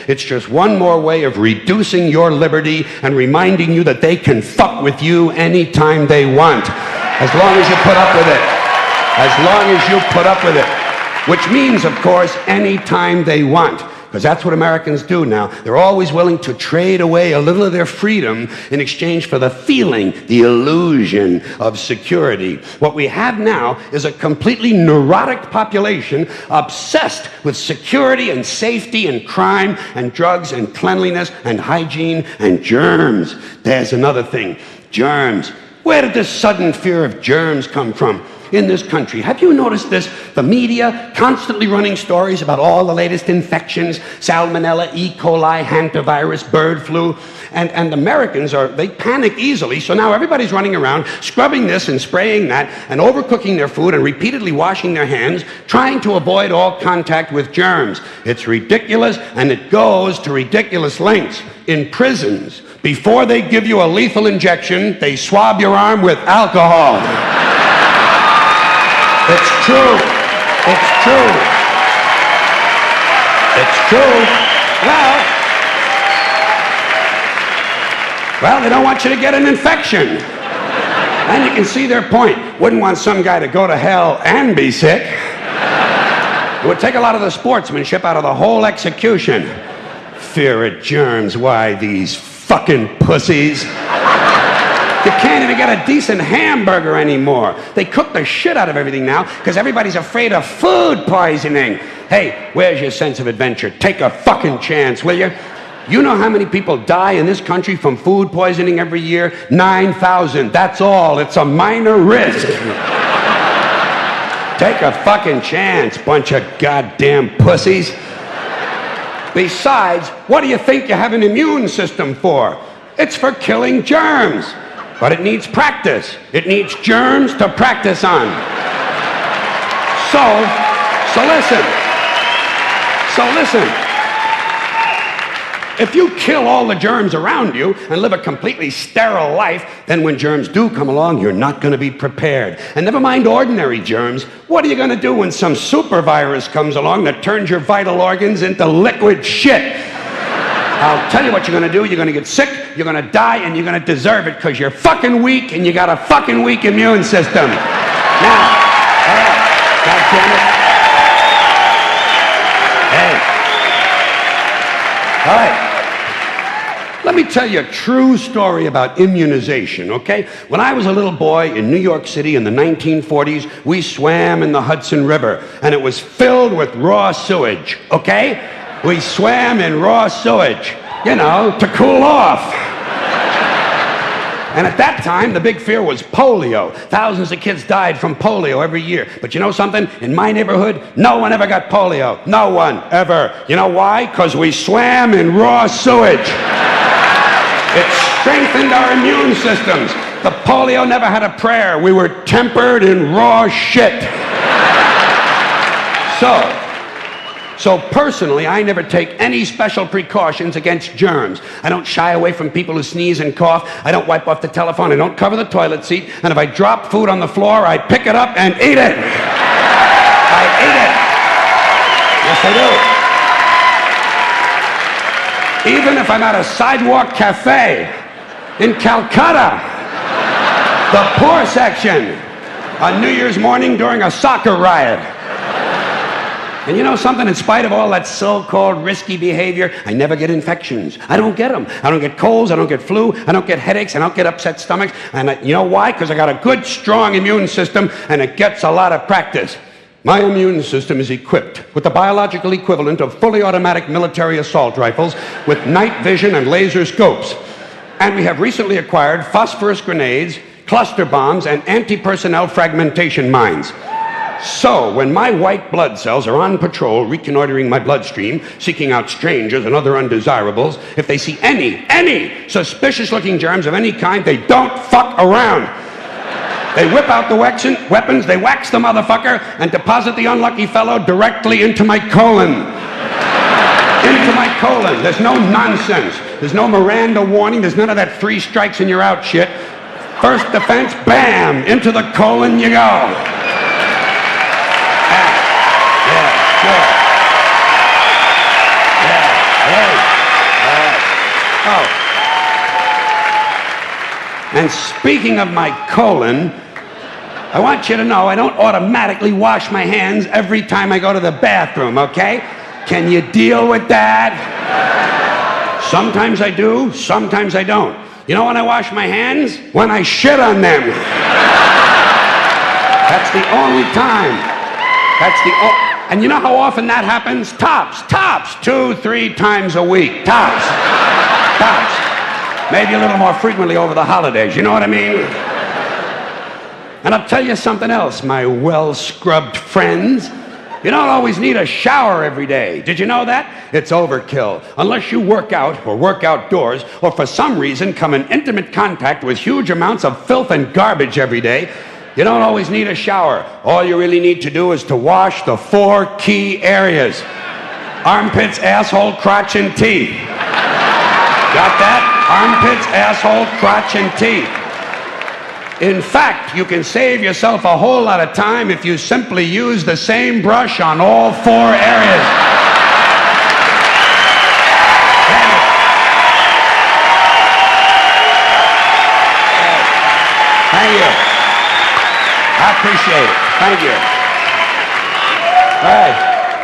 It's just one more way of reducing your liberty and reminding you that they can fuck with you anytime they want. As long as you put up with it. As long as you put up with it. Which means, of course, anytime they want. Because that's what Americans do now. They're always willing to trade away a little of their freedom in exchange for the feeling, the illusion of security. What we have now is a completely neurotic population obsessed with security and safety and crime and drugs and cleanliness and hygiene and germs. There's another thing. Germs. Where did this sudden fear of germs come from? In this country. Have you noticed this? The media constantly running stories about all the latest infections, salmonella, E. coli, hantavirus, bird flu, and Americans they panic easily, so now everybody's running around scrubbing this and spraying that and overcooking their food and repeatedly washing their hands, trying to avoid all contact with germs. It's ridiculous, and it goes to ridiculous lengths. In prisons, before they give you a lethal injection, they swab your arm with alcohol. It's true. It's true. It's true. Well, they don't want you to get an infection. And you can see their point. Wouldn't want some guy to go to hell and be sick. It would take a lot of the sportsmanship out of the whole execution. Fear of germs. Why, these fucking pussies. You can't even get a decent hamburger anymore. They cook the shit out of everything now because everybody's afraid of food poisoning. Hey, where's your sense of adventure? Take a fucking chance, will you? You know how many people die in this country from food poisoning every year? 9,000. That's all. It's a minor risk. Take a fucking chance, bunch of goddamn pussies. Besides, what do you think you have an immune system for? It's for killing germs. But it needs practice. It needs germs to practice on. So listen. If you kill all the germs around you and live a completely sterile life, then when germs do come along, you're not going to be prepared. And never mind ordinary germs. What are you going to do when some super virus comes along that turns your vital organs into liquid shit? I'll tell you what you're going to do. You're going to get sick, you're going to die, and you're going to deserve it because you're fucking weak and you got a fucking weak immune system. Now, all right, God damn it. Hey. All right. Let me tell you a true story about immunization, okay? When I was a little boy in New York City in the 1940s, we swam in the Hudson River, and it was filled with raw sewage, okay? We swam in raw sewage, to cool off. And at that time, the big fear was polio. Thousands of kids died from polio every year. But you know something? In my neighborhood, no one ever got polio. No one, ever. You know why? Because we swam in raw sewage. It strengthened our immune systems. The polio never had a prayer. We were tempered in raw shit. So personally, I never take any special precautions against germs. I don't shy away from people who sneeze and cough. I don't wipe off the telephone. I don't cover the toilet seat. And if I drop food on the floor, I pick it up and eat it. I eat it. Yes, I do. Even if I'm at a sidewalk cafe in Calcutta, the poor section, on New Year's morning during a soccer riot. And you know something? In spite of all that so-called risky behavior, I never get infections. I don't get them. I don't get colds. I don't get flu. I don't get headaches. I don't get upset stomachs. And you know why? Because I got a good, strong immune system, and it gets a lot of practice. My immune system is equipped with the biological equivalent of fully automatic military assault rifles with night vision and laser scopes. And we have recently acquired phosphorus grenades, cluster bombs, and anti-personnel fragmentation mines. So, when my white blood cells are on patrol, reconnoitering my bloodstream, seeking out strangers and other undesirables, if they see any suspicious-looking germs of any kind, they don't fuck around. They whip out the weapons, they wax the motherfucker, and deposit the unlucky fellow directly into my colon. Into my colon. There's no nonsense. There's no Miranda warning. There's none of that 3 strikes and you're out shit. First defense, bam, into the colon you go. Yeah, hey. Oh. And speaking of my colon, I want you to know I don't automatically wash my hands every time I go to the bathroom, okay? Can you deal with that? Sometimes I do, sometimes I don't. You know when I wash my hands? When I shit on them. That's the only time. And you know how often that happens? Tops, 2-3 times a week. Tops. Maybe a little more frequently over the holidays, you know what I mean? And I'll tell you something else, my well-scrubbed friends. You don't always need a shower every day. Did you know that? It's overkill. Unless you work out or work outdoors or for some reason come in intimate contact with huge amounts of filth and garbage every day, you don't always need a shower. All you really need to do is to wash the 4 key areas. Armpits, asshole, crotch, and teeth. Got that? Armpits, asshole, crotch, and teeth. In fact, you can save yourself a whole lot of time if you simply use the same brush on all 4 areas. Thank you. I appreciate it. Thank you. All right.